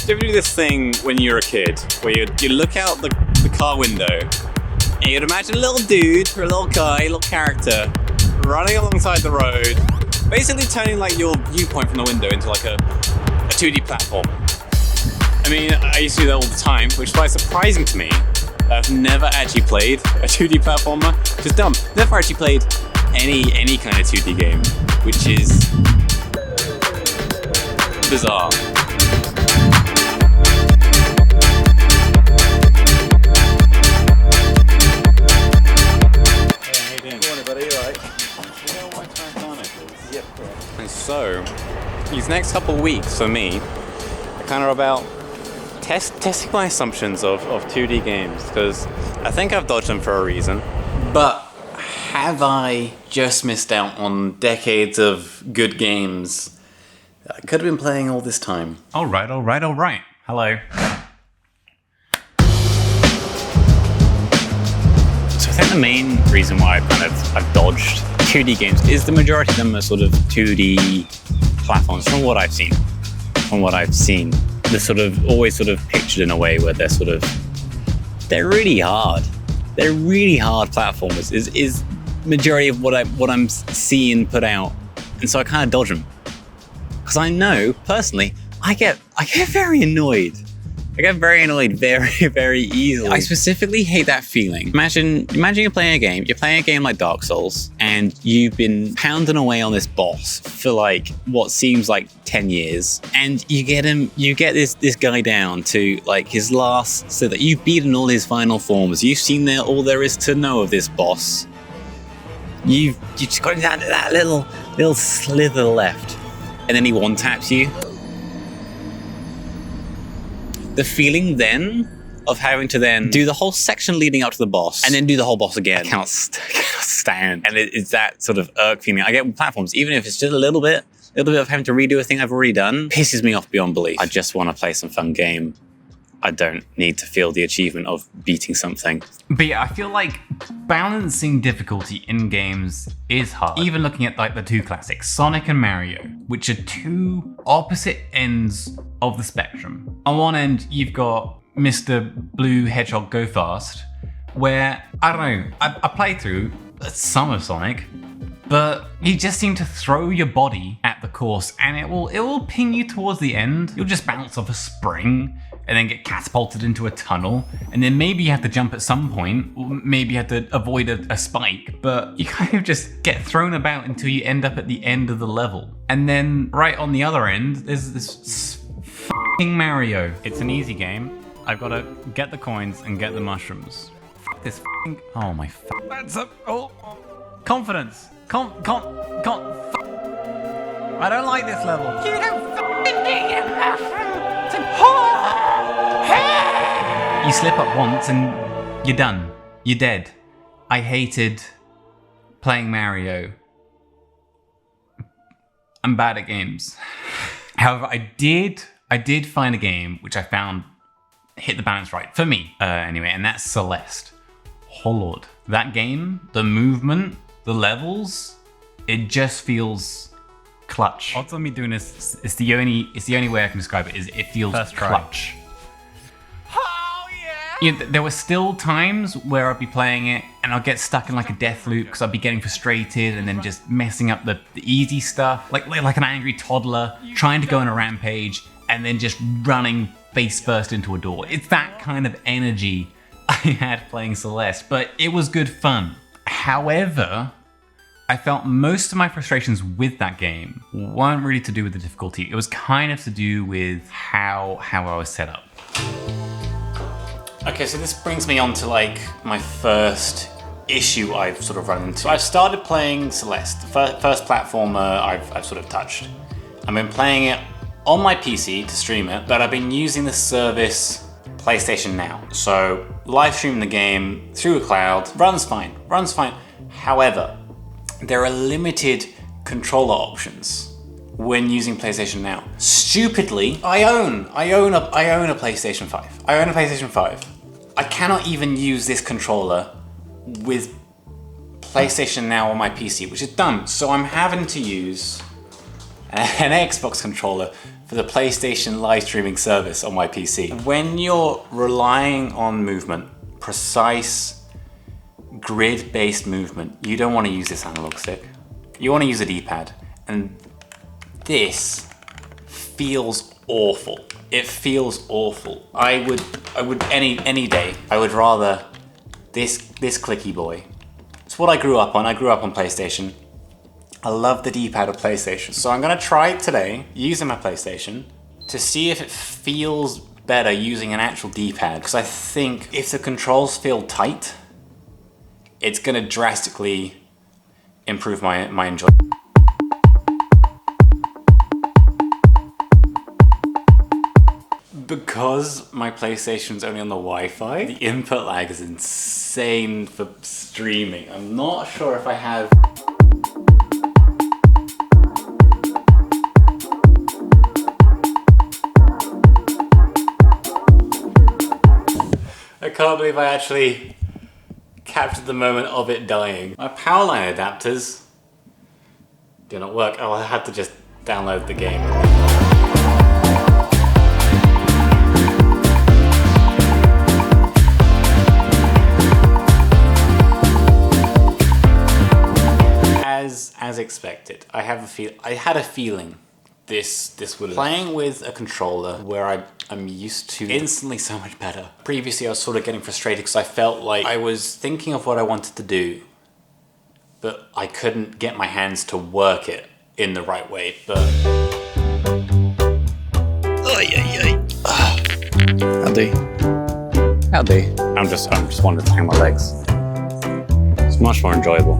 you ever do this thing when you're a kid, where you look out the car window, and you'd imagine a little dude, or a little guy, a little character, running alongside the road, basically turning like your viewpoint from the window into like a 2D platform. I mean, I used to do that all the time, which is why it's surprising to me that I've never actually played a 2D platformer. Which is dumb. Never actually played any kind of 2D game, which is bizarre. And so, these next couple of weeks for me are kind of about testing my assumptions of 2D games, because I think I've dodged them for a reason. But have I just missed out on decades of good games that I could have been playing all this time? All right. Hello. So I think the main reason why I've dodged 2D games is the majority of them are sort of 2D platforms from what I've seen. They're sort of always sort of pictured in a way where they're really hard. They're really hard platformers is majority of what I'm seeing put out. And so I kind of dodge them. Because I know, personally, I get very annoyed. I get very annoyed very, very easily. I specifically hate that feeling. Imagine you're playing a game like Dark Souls, and you've been pounding away on this boss for like what seems like 10 years, and you get this guy down to like his last, so that you've beaten all his final forms, you've seen all there is to know of this boss. You just got that little slither left, and then he one-taps you. The feeling then of having to then do the whole section leading up to the boss and then do the whole boss again, I cannot stand. And it's that sort of irk feeling I get with platforms, even if it's just a little bit of having to redo a thing I've already done, pisses me off beyond belief. I just want to play some fun game. I don't need to feel the achievement of beating something. But yeah, I feel like balancing difficulty in games is hard. Even looking at like the two classics, Sonic and Mario, which are two opposite ends of the spectrum. On one end, you've got Mr. Blue Hedgehog Go Fast, where, I don't know, I played through some of Sonic, but you just seem to throw your body at the course and it will ping you towards the end. You'll just bounce off a spring and then get catapulted into a tunnel, and then maybe you have to jump at some point, or maybe you have to avoid a spike, but you kind of just get thrown about until you end up at the end of the level. And then right on the other end, there's this f***ing Mario. It's an easy game. I've got to get the coins and get the mushrooms. F*** this f***ing... Oh my f***. That's a... Oh. Confidence. I don't like this level. You don't f***ing need a mushroom to... You slip up once and you're done. You're dead. I hated playing Mario. I'm bad at games. However, I did find a game which I found hit the balance right for me. Anyway, and that's Celeste. Oh Lord, that game, the movement, the levels, it just feels clutch. Odds on me doing this, it's the only way I can describe it, is it feels clutch. You know, there were still times where I'd be playing it and I'd get stuck in like a death loop because I'd be getting frustrated and then just messing up the easy stuff, like an angry toddler trying to go on a rampage and then just running face first into a door. It's that kind of energy I had playing Celeste, but it was good fun. However, I felt most of my frustrations with that game weren't really to do with the difficulty. It was kind of to do with how I was set up. Okay, so this brings me on to like my first issue I've sort of run into. I've started playing Celeste, the first platformer I've sort of touched. I've been playing it on my PC to stream it, but I've been using the service PlayStation Now. So live streaming the game through a cloud, runs fine. However, there are limited controller options when using PlayStation Now. Stupidly, I own a PlayStation 5. I own a PlayStation 5. I cannot even use this controller with PlayStation Now on my PC, which is dumb. So I'm having to use an Xbox controller for the PlayStation live streaming service on my PC. When you're relying on movement, precise grid-based movement, you don't want to use this analog stick. You want to use a D-pad, and this feels awful. It feels awful. I would any day, I would rather this clicky boy. It's what I grew up on. I grew up on PlayStation. I love the D-pad of PlayStation. So I'm gonna try it today using my PlayStation to see if it feels better using an actual D-pad. Because I think if the controls feel tight, it's gonna drastically improve my enjoyment. Because my PlayStation's only on the Wi-Fi, the input lag is insane for streaming. I'm not sure if I have... I can't believe I actually captured the moment of it dying. My power line adapters do not work. Oh, I had to just download the game. As expected, I had a feeling this would. Playing with a controller where I'm used to instantly so much better. Previously I was sort of getting frustrated because I felt like I was thinking of what I wanted to do, but I couldn't get my hands to work it in the right way. But Howdy. I'm just wanting to hang my legs. It's much more enjoyable.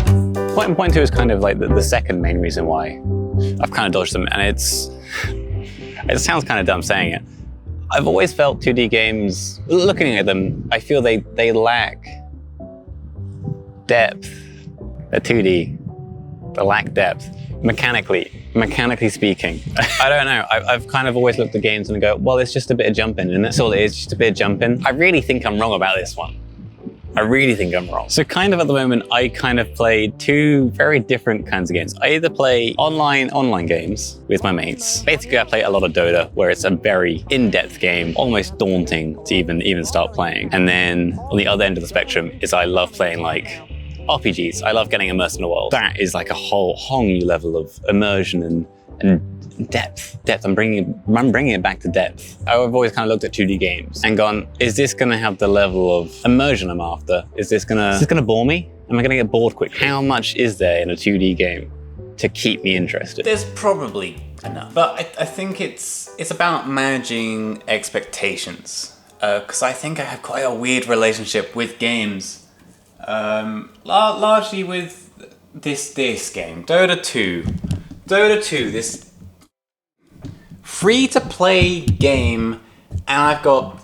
Point two is kind of like the second main reason why I've kind of dodged them, and it sounds kind of dumb saying it. I've always felt 2D games, looking at them, I feel they lack depth. They're 2D, they lack depth. Mechanically speaking. I don't know, I've kind of always looked at games and go, well, it's just a bit of jumping, and that's all it is, just a bit of jumping. I really think I'm wrong about this one. I really think I'm wrong. So kind of at the moment, I kind of play two very different kinds of games. I either play online games with my mates. Basically, I play a lot of Dota, where it's a very in-depth game, almost daunting to even start playing. And then on the other end of the spectrum is I love playing like RPGs. I love getting immersed in a world. That is like a whole new level of immersion and depth. I'm bringing it back to depth. I've always kind of looked at 2D games and gone, is this going to have the level of immersion I'm after? Is this going to bore me? Am I going to get bored quickly? How much is there in a 2D game to keep me interested? There's probably enough, but I think it's about managing expectations. Because I think I have quite a weird relationship with games, largely with this game, Dota 2. This free-to-play game, and I've got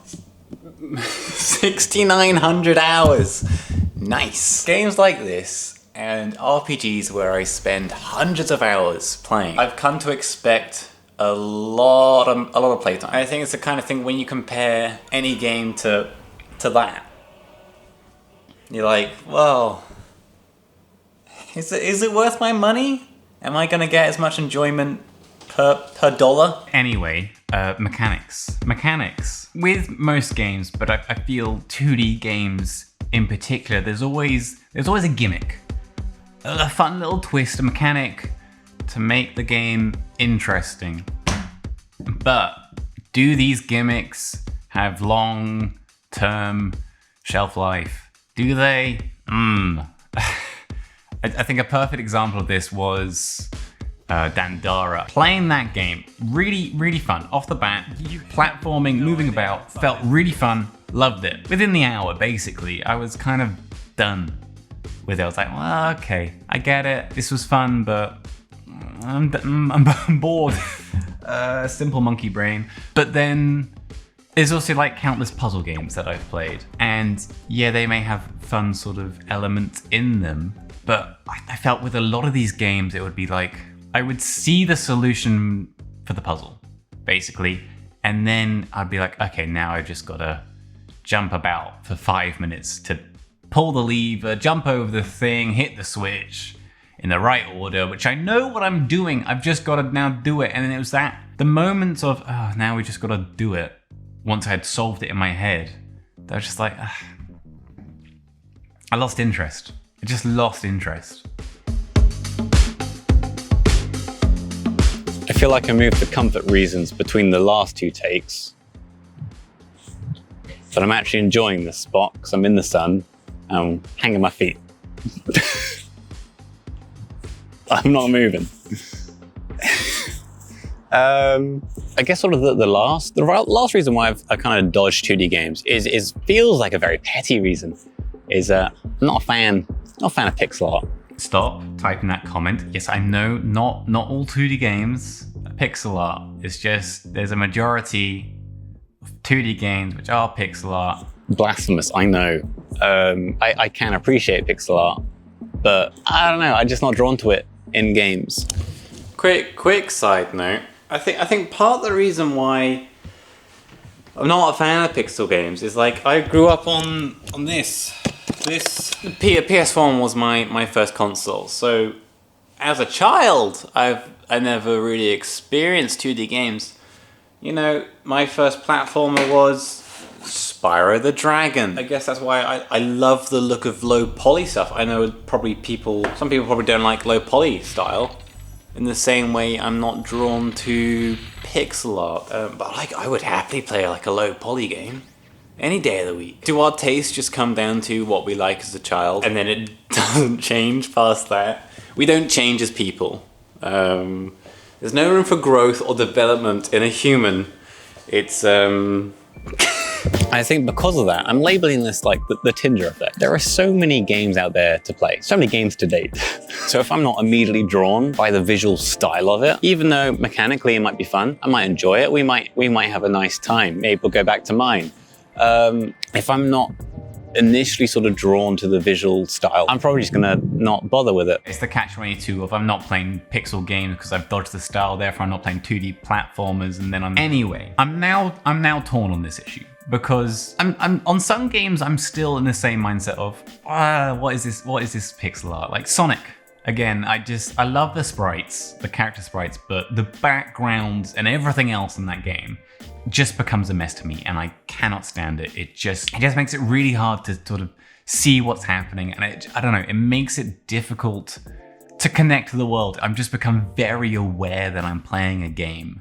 6,900 hours. Nice. Games like this and RPGs where I spend hundreds of hours playing, I've come to expect a lot of playtime. I think it's the kind of thing when you compare any game to that, you're like, well, is it worth my money? Am I gonna get as much enjoyment per dollar? Anyway, mechanics. With most games, but I feel 2D games in particular, there's always a gimmick. A fun little twist, a mechanic to make the game interesting. But do these gimmicks have long-term shelf life? Do they? I think a perfect example of this was Dandara. Playing that game, really fun. Off the bat, platforming, moving about, felt really fun, loved it. Within the hour, basically, I was kind of done with it. I was like, well, okay, I get it. This was fun, but I'm bored. Simple monkey brain. But then there's also like countless puzzle games that I've played. And yeah, they may have fun sort of elements in them, but I felt with a lot of these games, it would be like, I would see the solution for the puzzle, basically. And then I'd be like, okay, now I've just got to jump about for 5 minutes to pull the lever, jump over the thing, hit the switch. in the right order, which I know what I'm doing. I've just got to now do it. And then it was the moments of, oh, now we just got to do it. Once I had solved it in my head, that was just like, I lost interest. I just lost interest. I feel like I moved for comfort reasons between the last 2 takes. But I'm actually enjoying this spot because I'm in the sun. I'm hanging my feet. I'm not moving. I guess sort of the last reason why I kind of dodged 2D games is feels like a very petty reason. I'm not a fan of pixel art. Stop typing that comment. Yes, I know not all 2D games are pixel art. It's just there's a majority of 2D games which are pixel art. Blasphemous, I know. I can appreciate pixel art, but I don't know. I'm just not drawn to it in games. Quick side note. I think part of the reason why I'm not a fan of pixel games is like I grew up on this. PS1 was my first console. So as a child, I never really experienced 2D games. You know, my first platformer was Spyro the Dragon. I guess that's why I love the look of low poly stuff. I know some people probably don't like low poly style. In the same way, I'm not drawn to pixel art. But I would happily play like a low poly game any day of the week. Do our tastes just come down to what we like as a child, and then it doesn't change past that? We don't change as people. There's no room for growth or development in a human. It's I think because of that, I'm labeling this like the Tinder effect. There are so many games out there to play, so many games to date. So if I'm not immediately drawn by the visual style of it, even though mechanically it might be fun, I might enjoy it, we might have a nice time. Maybe we'll go back to mine. If I'm not initially sort of drawn to the visual style, I'm probably just gonna not bother with it. It's the catch-22 of I'm not playing pixel games because I've dodged the style, therefore I'm not playing 2D platformers, and then Anyway, I'm now torn on this issue because I'm on some games I'm still in the same mindset of what is this pixel art? Like Sonic. Again, I love the sprites, the character sprites, but the backgrounds and everything else in that game just becomes a mess to me, and I cannot stand it. It just makes it really hard to sort of see what's happening, and I don't know, it makes it difficult to connect to the world. I've just become very aware that I'm playing a game,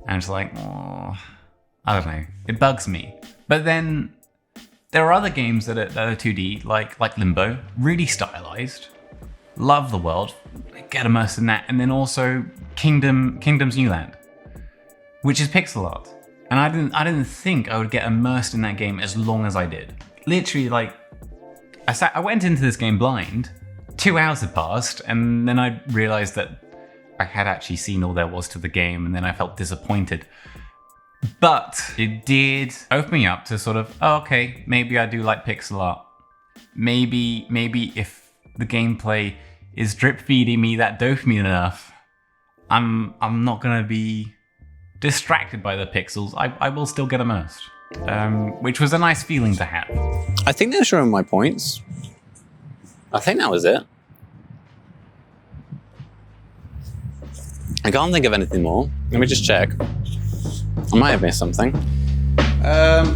and it's like, oh, I don't know, it bugs me. But then there are other games that are 2D, like Limbo, really stylized. Love the world, get immersed in that, and then also Kingdom's New Land, which is pixel art. And I didn't think I would get immersed in that game as long as I did. Literally, like, I went into this game blind, 2 hours had passed, and then I realized that I had actually seen all there was to the game, and then I felt disappointed. But it did open me up to sort of, oh, okay, maybe I do like pixel art. Maybe if the gameplay is drip feeding me that dopamine enough, I'm not gonna be distracted by the pixels. I will still get immersed, which was a nice feeling to have. I think they're showing my points. I think that was it. I can't think of anything more. Let me just check. I might have missed something.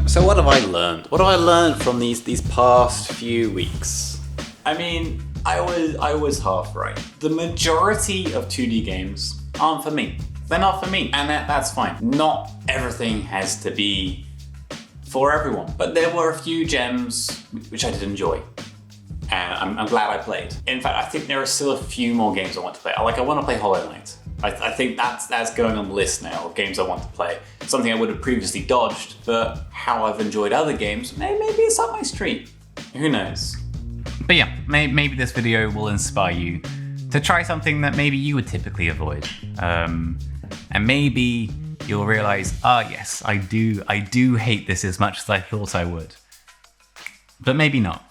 So what have I learned? What have I learned from these past few weeks? I mean, I was half right. The majority of 2D games aren't for me. They're not for me, and that's fine. Not everything has to be for everyone, but there were a few gems which I did enjoy, and I'm glad I played. In fact, I think there are still a few more games I want to play. I want to play Hollow Knight. I think that's going on the list now of games I want to play. Something I would have previously dodged, but how I've enjoyed other games, maybe it's up my street. Who knows? But yeah, maybe this video will inspire you to try something that maybe you would typically avoid. And maybe you'll realize, yes, I do hate this as much as I thought I would. But maybe not.